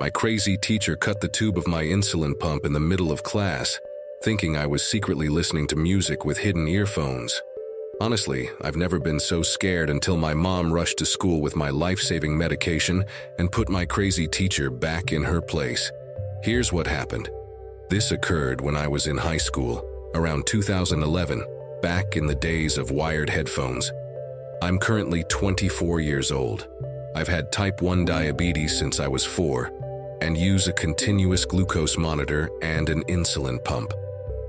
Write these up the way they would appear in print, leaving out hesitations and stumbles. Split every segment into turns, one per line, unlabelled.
My crazy teacher cut the tube of my insulin pump in the middle of class, thinking I was secretly listening to music with hidden earphones. Honestly, I've never been so scared until my mom rushed to school with my life-saving medication and put my crazy teacher back in her place. Here's what happened. This occurred when I was in high school, around 2011, back in the days of wired headphones. I'm currently 24 years old. I've had type 1 diabetes since I was 4 and use a continuous glucose monitor and an insulin pump.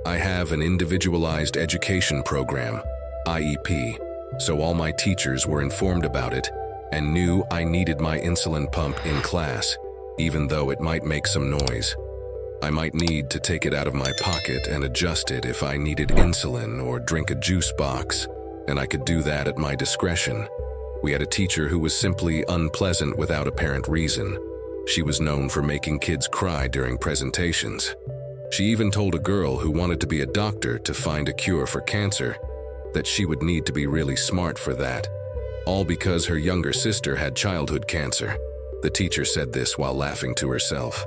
I have an individualized education program, IEP, so all my teachers were informed about it and knew I needed my insulin pump in class, even though it might make some noise. I might need to take it out of my pocket and adjust it if I needed insulin or drink a juice box, and I could do that at my discretion. We had a teacher who was simply unpleasant without apparent reason. She was known for making kids cry during presentations. She even told a girl who wanted to be a doctor to find a cure for cancer that she would need to be really smart for that, all because her younger sister had childhood cancer. The teacher said this while laughing to herself.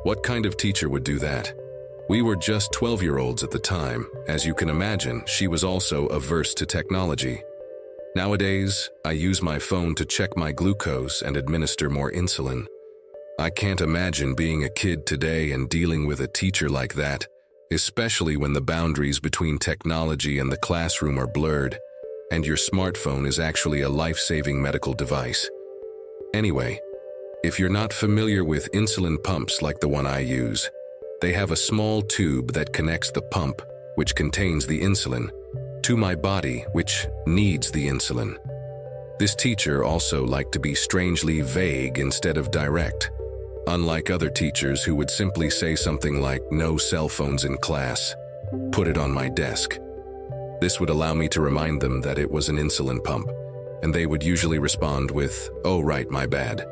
What kind of teacher would do that? We were just 12-year-olds at the time. As you can imagine, she was also averse to technology. Nowadays, I use my phone to check my glucose and administer more insulin. I can't imagine being a kid today and dealing with a teacher like that, especially when the boundaries between technology and the classroom are blurred, and your smartphone is actually a life-saving medical device. Anyway, if you're not familiar with insulin pumps like the one I use, they have a small tube that connects the pump, which contains the insulin, to my body, which needs the insulin. This teacher also liked to be strangely vague instead of direct. Unlike other teachers who would simply say something like, "No cell phones in class, put it on my desk." This would allow me to remind them that it was an insulin pump, and they would usually respond with, "Oh right, my bad."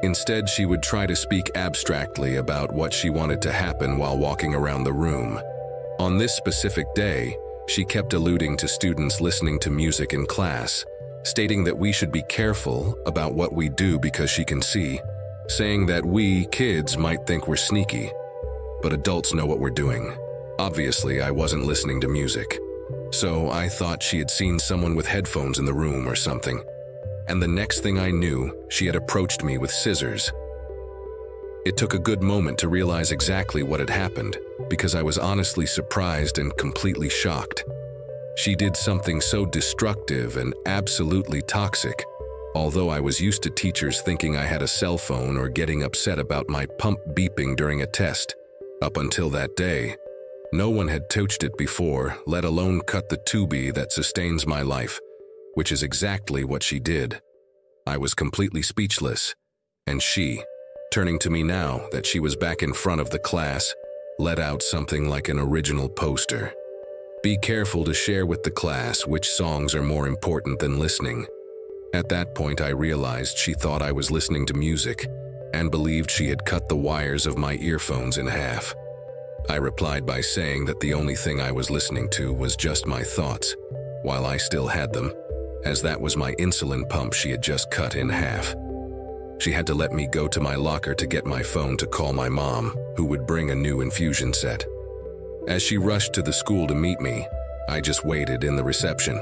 Instead, she would try to speak abstractly about what she wanted to happen while walking around the room. On this specific day, she kept alluding to students listening to music in class, stating that we should be careful about what we do because she can see, saying that we, kids, might think we're sneaky, but adults know what we're doing. Obviously, I wasn't listening to music, so I thought she had seen someone with headphones in the room or something. And the next thing I knew, she had approached me with scissors. It took a good moment to realize exactly what had happened, because I was honestly surprised and completely shocked. She did something so destructive and absolutely toxic. Although I was used to teachers thinking I had a cell phone or getting upset about my pump beeping during a test, up until that day, no one had touched it before, let alone cut the tubey that sustains my life, which is exactly what she did. I was completely speechless, and she, turning to me now that she was back in front of the class, let out something like an original poster. Be careful to share with the class which songs are more important than listening. At that point, I realized she thought I was listening to music and believed she had cut the wires of my earphones in half. I replied by saying that the only thing I was listening to was just my thoughts, while I still had them, as that was my insulin pump she had just cut in half. She had to let me go to my locker to get my phone to call my mom, who would bring a new infusion set. As she rushed to the school to meet me, I just waited in the reception.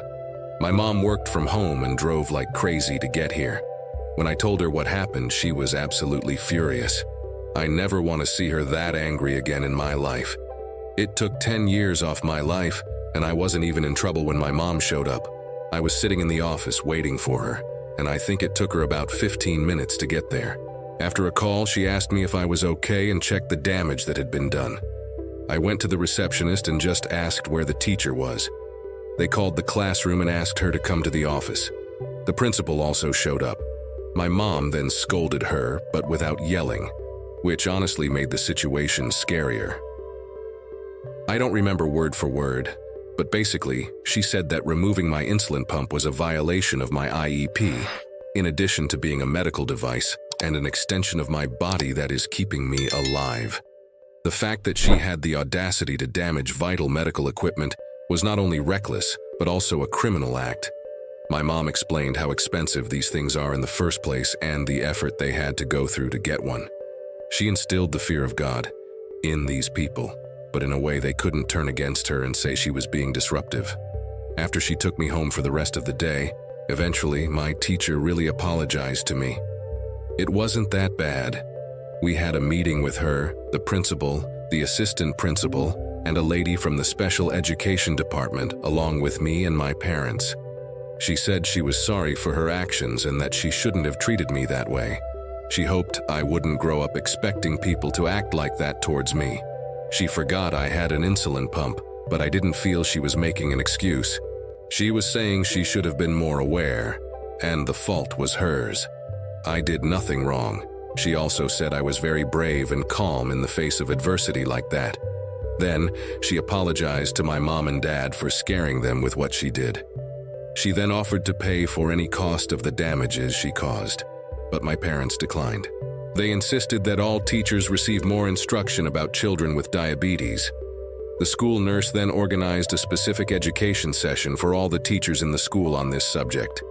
My mom worked from home and drove like crazy to get here. When I told her what happened, she was absolutely furious. I never want to see her that angry again in my life. It took 10 years off my life, and I wasn't even in trouble when my mom showed up. I was sitting in the office waiting for her, and I think it took her about 15 minutes to get there. After a call, she asked me if I was okay and checked the damage that had been done. I went to the receptionist and just asked where the teacher was. They called the classroom and asked her to come to the office. The principal also showed up. My mom then scolded her, but without yelling, which honestly made the situation scarier. I don't remember word for word, but basically, she said that removing my insulin pump was a violation of my IEP, in addition to being a medical device and an extension of my body that is keeping me alive. The fact that she had the audacity to damage vital medical equipment was not only reckless, but also a criminal act. My mom explained how expensive these things are in the first place and the effort they had to go through to get one. She instilled the fear of God in these people, but in a way they couldn't turn against her and say she was being disruptive. After she took me home for the rest of the day, eventually my teacher really apologized to me. It wasn't that bad. We had a meeting with her, the principal, the assistant principal, and a lady from the special education department, along with me and my parents. She said she was sorry for her actions and that she shouldn't have treated me that way. She hoped I wouldn't grow up expecting people to act like that towards me. She forgot I had an insulin pump, but I didn't feel she was making an excuse. She was saying she should have been more aware, and the fault was hers. I did nothing wrong. She also said I was very brave and calm in the face of adversity like that. Then, she apologized to my mom and dad for scaring them with what she did. She then offered to pay for any cost of the damages she caused, but my parents declined. They insisted that all teachers receive more instruction about children with diabetes. The school nurse then organized a specific education session for all the teachers in the school on this subject.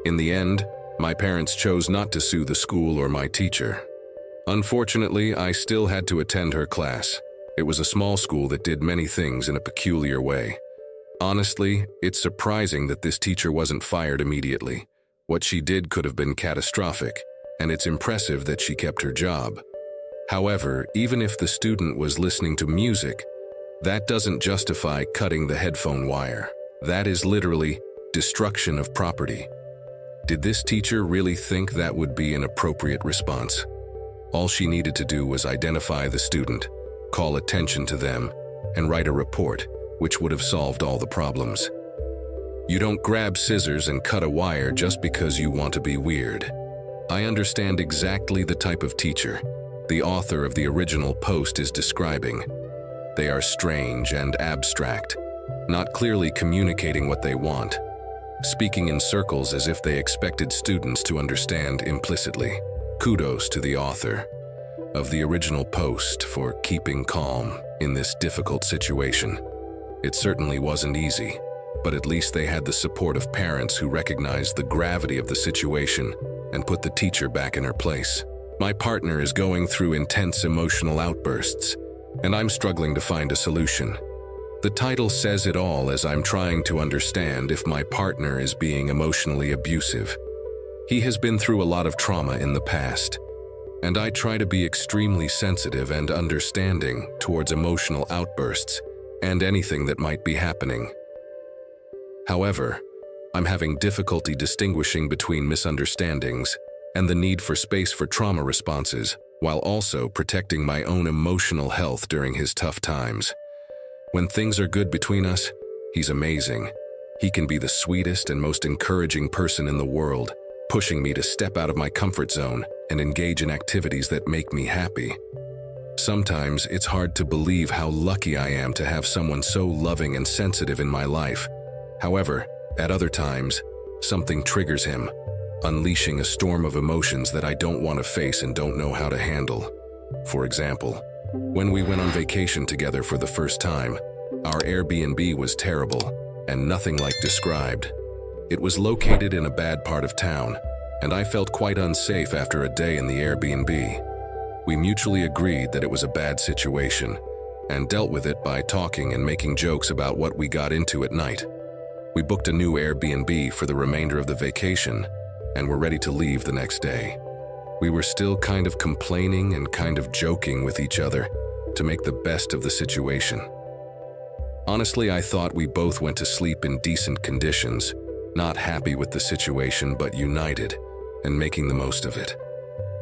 In the end, my parents chose not to sue the school or my teacher. Unfortunately, I still had to attend her class. It was a small school that did many things in a peculiar way. Honestly, it's surprising that this teacher wasn't fired immediately. What she did could have been catastrophic, and it's impressive that she kept her job. However, even if the student was listening to music, that doesn't justify cutting the headphone wire. That is literally destruction of property. Did this teacher really think that would be an appropriate response? All she needed to do was identify the student, call attention to them, and write a report, which would have solved all the problems. You don't grab scissors and cut a wire just because you want to be weird. I understand exactly the type of teacher the author of the original post is describing. They are strange and abstract, not clearly communicating what they want, speaking in circles as if they expected students to understand implicitly. Kudos to the author of the original post for keeping calm in this difficult situation. It certainly wasn't easy, but at least they had the support of parents who recognized the gravity of the situation and put the teacher back in her place. My partner is going through intense emotional outbursts, and I'm struggling to find a solution. The title says it all, as I'm trying to understand if my partner is being emotionally abusive. He has been through a lot of trauma in the past, and I try to be extremely sensitive and understanding towards emotional outbursts and anything that might be happening. However, I'm having difficulty distinguishing between misunderstandings and the need for space for trauma responses, while also protecting my own emotional health during his tough times. When things are good between us, he's amazing. He can be the sweetest and most encouraging person in the world, pushing me to step out of my comfort zone and engage in activities that make me happy. Sometimes it's hard to believe how lucky I am to have someone so loving and sensitive in my life. However, at other times, something triggers him, unleashing a storm of emotions that I don't want to face and don't know how to handle. For example, when we went on vacation together for the first time, our Airbnb was terrible and nothing like described. It was located in a bad part of town, and I felt quite unsafe after a day in the Airbnb. We mutually agreed that it was a bad situation and dealt with it by talking and making jokes about what we got into at night. We booked a new Airbnb for the remainder of the vacation and were ready to leave the next day. We were still kind of complaining and kind of joking with each other to make the best of the situation. Honestly, I thought we both went to sleep in decent conditions, not happy with the situation but united and making the most of it.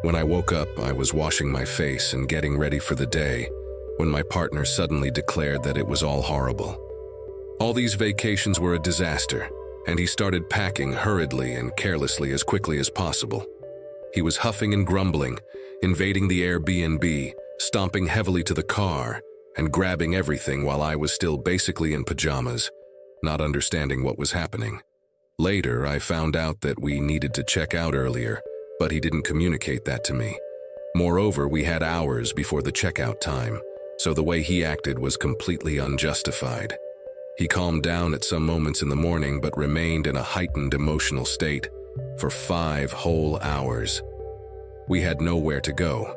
When I woke up, I was washing my face and getting ready for the day when my partner suddenly declared that it was all horrible. All these vacations were a disaster, and he started packing hurriedly and carelessly as quickly as possible. He was huffing and grumbling, invading the Airbnb, stomping heavily to the car, and grabbing everything while I was still basically in pajamas, not understanding what was happening. Later, I found out that we needed to check out earlier, but he didn't communicate that to me. Moreover, we had hours before the checkout time, so the way he acted was completely unjustified. He calmed down at some moments in the morning but remained in a heightened emotional state for 5 whole hours. We had nowhere to go.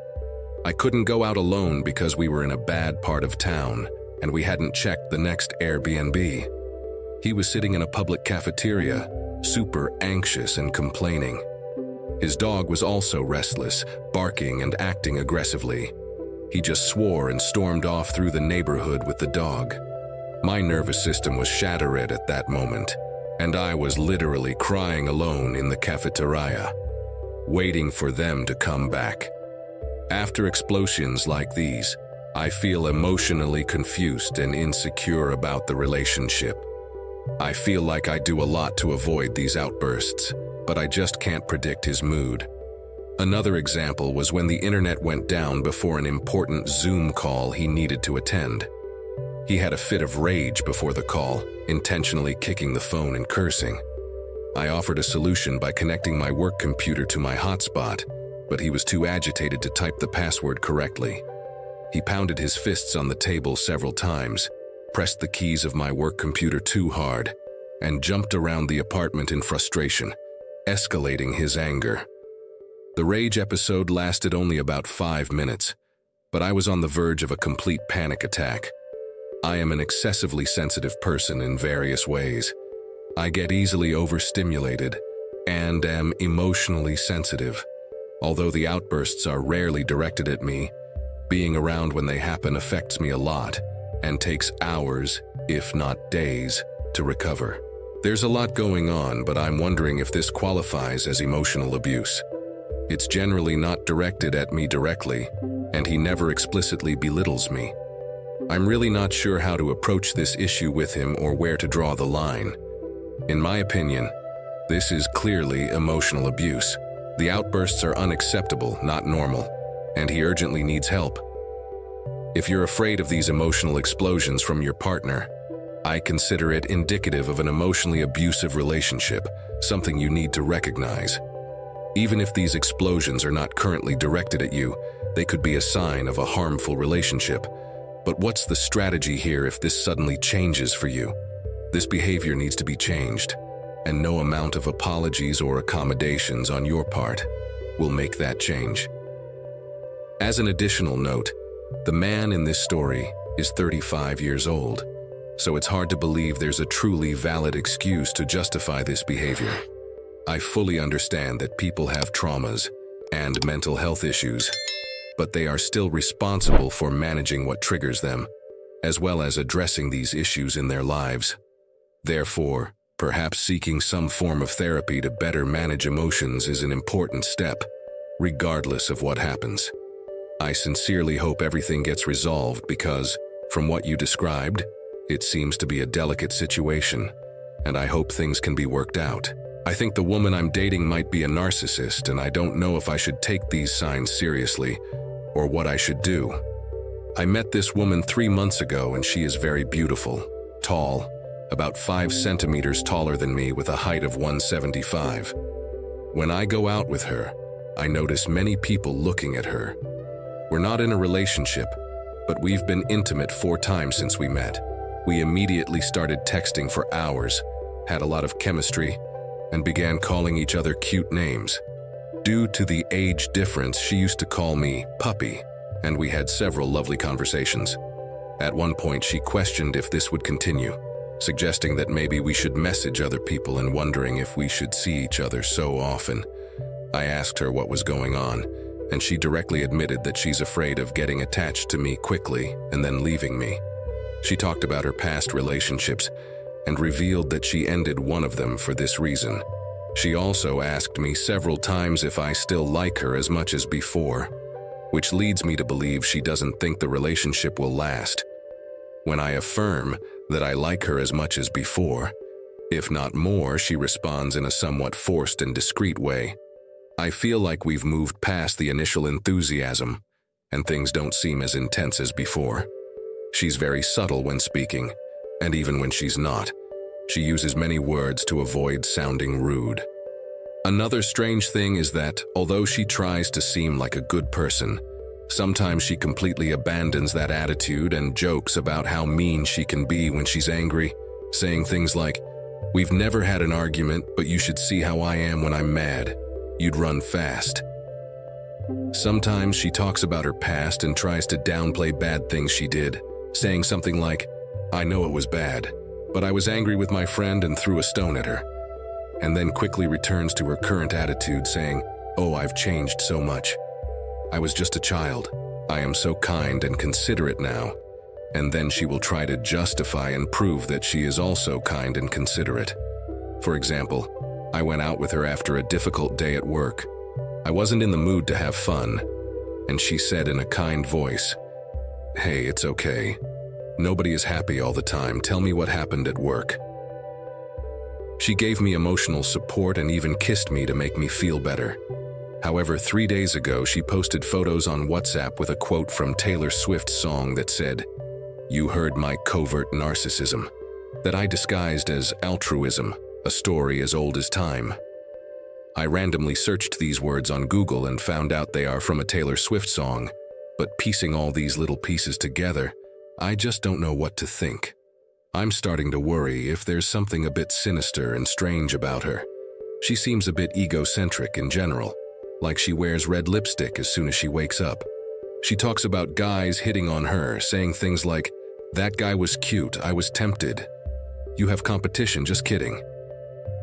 I couldn't go out alone because we were in a bad part of town and we hadn't checked the next Airbnb. He was sitting in a public cafeteria, super anxious and complaining. His dog was also restless, barking and acting aggressively. He just swore and stormed off through the neighborhood with the dog. My nervous system was shattered at that moment, and I was literally crying alone in the cafeteria, waiting for them to come back. After explosions like these, I feel emotionally confused and insecure about the relationship. I feel like I do a lot to avoid these outbursts, but I just can't predict his mood. Another example was when the internet went down before an important Zoom call he needed to attend. He had a fit of rage before the call, intentionally kicking the phone and cursing. I offered a solution by connecting my work computer to my hotspot, but he was too agitated to type the password correctly. He pounded his fists on the table several times, pressed the keys of my work computer too hard, and jumped around the apartment in frustration, escalating his anger. The rage episode lasted only about 5 minutes, but I was on the verge of a complete panic attack. I am an excessively sensitive person in various ways. I get easily overstimulated and am emotionally sensitive. Although the outbursts are rarely directed at me, being around when they happen affects me a lot and takes hours, if not days, to recover. There's a lot going on, but I'm wondering if this qualifies as emotional abuse. It's generally not directed at me directly, and he never explicitly belittles me. I'm really not sure how to approach this issue with him or where to draw the line. In my opinion, this is clearly emotional abuse. The outbursts are unacceptable, not normal, and he urgently needs help. If you're afraid of these emotional explosions from your partner, I consider it indicative of an emotionally abusive relationship, something you need to recognize. Even if these explosions are not currently directed at you, they could be a sign of a harmful relationship. But what's the strategy here if this suddenly changes for you? This behavior needs to be changed, and no amount of apologies or accommodations on your part will make that change. As an additional note, the man in this story is 35 years old, so it's hard to believe there's a truly valid excuse to justify this behavior. I fully understand that people have traumas and mental health issues, but they are still responsible for managing what triggers them, as well as addressing these issues in their lives. Therefore, perhaps seeking some form of therapy to better manage emotions is an important step, regardless of what happens. I sincerely hope everything gets resolved because, from what you described, it seems to be a delicate situation, and I hope things can be worked out. I think the woman I'm dating might be a narcissist, and I don't know if I should take these signs seriously or what I should do. I met this woman 3 months ago, and she is very beautiful, tall, about 5 centimeters taller than me with a height of 175. When I go out with her, I notice many people looking at her. We're not in a relationship, but we've been intimate 4 times since we met. We immediately started texting for hours, had a lot of chemistry, and began calling each other cute names. Due to the age difference, she used to call me puppy, and we had several lovely conversations. At one point, she questioned if this would continue, suggesting that maybe we should message other people and wondering if we should see each other so often. I asked her what was going on, and she directly admitted that she's afraid of getting attached to me quickly and then leaving me. She talked about her past relationships and revealed that she ended one of them for this reason. She also asked me several times if I still like her as much as before, which leads me to believe she doesn't think the relationship will last. When I affirm that I like her as much as before, if not more, she responds in a somewhat forced and discreet way. I feel like we've moved past the initial enthusiasm, and things don't seem as intense as before. She's very subtle when speaking, and even when she's not, she uses many words to avoid sounding rude. Another strange thing is that, although she tries to seem like a good person, sometimes she completely abandons that attitude and jokes about how mean she can be when she's angry, saying things like, "We've never had an argument, but you should see how I am when I'm mad. You'd run fast." Sometimes she talks about her past and tries to downplay bad things she did, saying something like, "I know it was bad, but I was angry with my friend and threw a stone at her," and then quickly returns to her current attitude saying, "Oh, I've changed so much. I was just a child. I am so kind and considerate now." And then she will try to justify and prove that she is also kind and considerate. For example, I went out with her after a difficult day at work. I wasn't in the mood to have fun, and she said in a kind voice, "Hey, it's okay. Nobody is happy all the time. Tell me what happened at work." She gave me emotional support and even kissed me to make me feel better. However, 3 days ago, she posted photos on WhatsApp with a quote from Taylor Swift's song that said, "You heard my covert narcissism," that I disguised as altruism, a story as old as time. I randomly searched these words on Google and found out they are from a Taylor Swift song, but piecing all these little pieces together, I just don't know what to think. I'm starting to worry if there's something a bit sinister and strange about her. She seems a bit egocentric in general, like she wears red lipstick as soon as she wakes up. She talks about guys hitting on her, saying things like, "That guy was cute, I was tempted. You have competition, just kidding."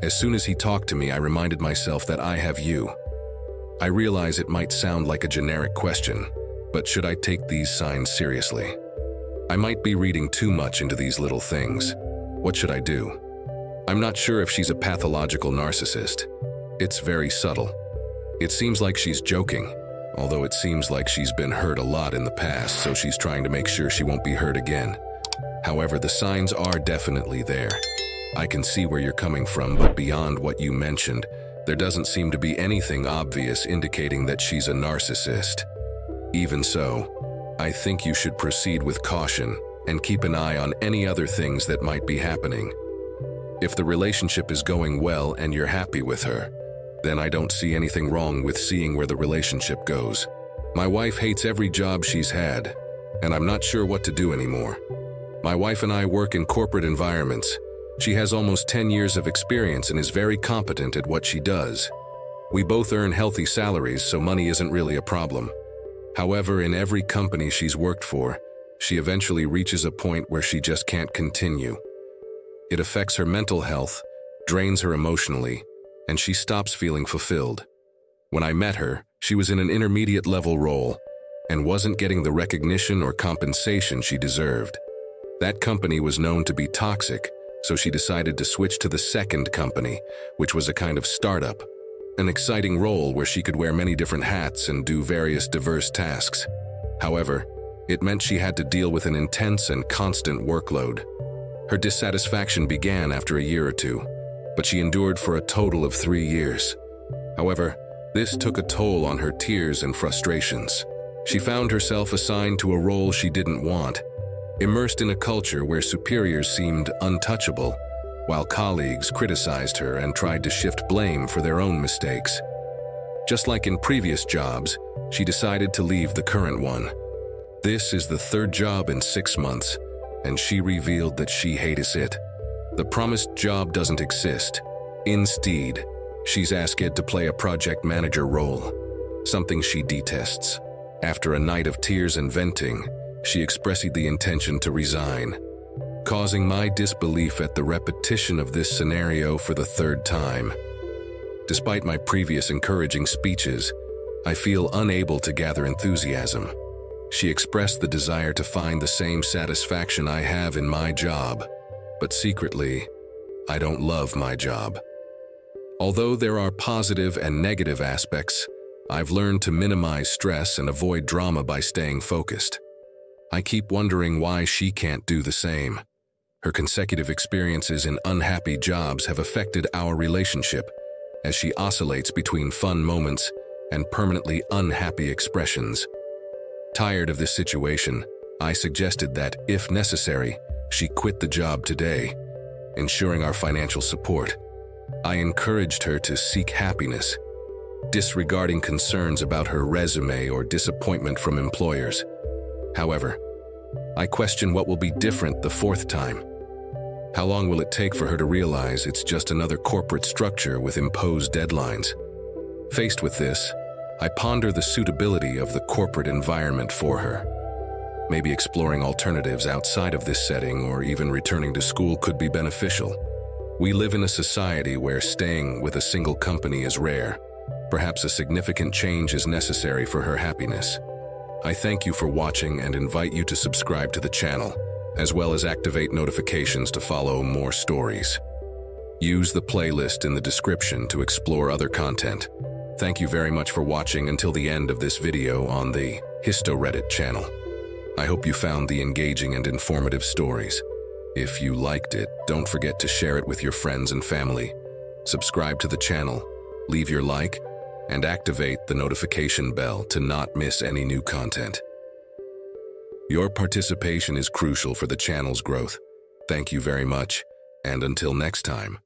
As soon as he talked to me, I reminded myself that I have you. I realize it might sound like a generic question, but should I take these signs seriously? I might be reading too much into these little things. What should I do? I'm not sure if she's a pathological narcissist. It's very subtle. It seems like she's joking, although it seems like she's been hurt a lot in the past, so she's trying to make sure she won't be hurt again. However, the signs are definitely there. I can see where you're coming from, but beyond what you mentioned, there doesn't seem to be anything obvious indicating that she's a narcissist. Even so, I think you should proceed with caution and keep an eye on any other things that might be happening. If the relationship is going well and you're happy with her, then I don't see anything wrong with seeing where the relationship goes. My wife hates every job she's had, and I'm not sure what to do anymore. My wife and I work in corporate environments. She has almost 10 years of experience and is very competent at what she does. We both earn healthy salaries, so money isn't really a problem. However, in every company she's worked for, she eventually reaches a point where she just can't continue. It affects her mental health, drains her emotionally, and she stops feeling fulfilled. When I met her, she was in an intermediate level role and wasn't getting the recognition or compensation she deserved. That company was known to be toxic, so she decided to switch to the second company, which was a kind of startup, an exciting role where she could wear many different hats and do various diverse tasks. However, it meant she had to deal with an intense and constant workload. Her dissatisfaction began after a year or two, but she endured for a total of 3 years. However, this took a toll on her tears and frustrations. She found herself assigned to a role she didn't want, immersed in a culture where superiors seemed untouchable, while colleagues criticized her and tried to shift blame for their own mistakes. Just like in previous jobs, she decided to leave the current one. This is the third job in 6 months, and she revealed that she hates it. The promised job doesn't exist. Instead, she's asked to play a project manager role, something she detests. After a night of tears and venting, she expressed the intention to resign, causing my disbelief at the repetition of this scenario for the third time. Despite my previous encouraging speeches, I feel unable to gather enthusiasm. She expressed the desire to find the same satisfaction I have in my job, but secretly, I don't love my job. Although there are positive and negative aspects, I've learned to minimize stress and avoid drama by staying focused. I keep wondering why she can't do the same. Her consecutive experiences in unhappy jobs have affected our relationship, as she oscillates between fun moments and permanently unhappy expressions. Tired of this situation, I suggested that, if necessary, she quit the job today, ensuring our financial support. I encouraged her to seek happiness, disregarding concerns about her resume or disappointment from employers. However, I question what will be different the fourth time. How long will it take for her to realize it's just another corporate structure with imposed deadlines? Faced with this, I ponder the suitability of the corporate environment for her. Maybe exploring alternatives outside of this setting or even returning to school could be beneficial. We live in a society where staying with a single company is rare. Perhaps a significant change is necessary for her happiness. I thank you for watching and invite you to subscribe to the channel, as well as activate notifications to follow more stories. Use the playlist in the description to explore other content. Thank you very much for watching until the end of this video on the HistoReddit channel. I hope you found the engaging and informative stories. If you liked it, don't forget to share it with your friends and family. Subscribe to the channel, leave your like, and activate the notification bell to not miss any new content. Your participation is crucial for the channel's growth. Thank you very much, and until next time.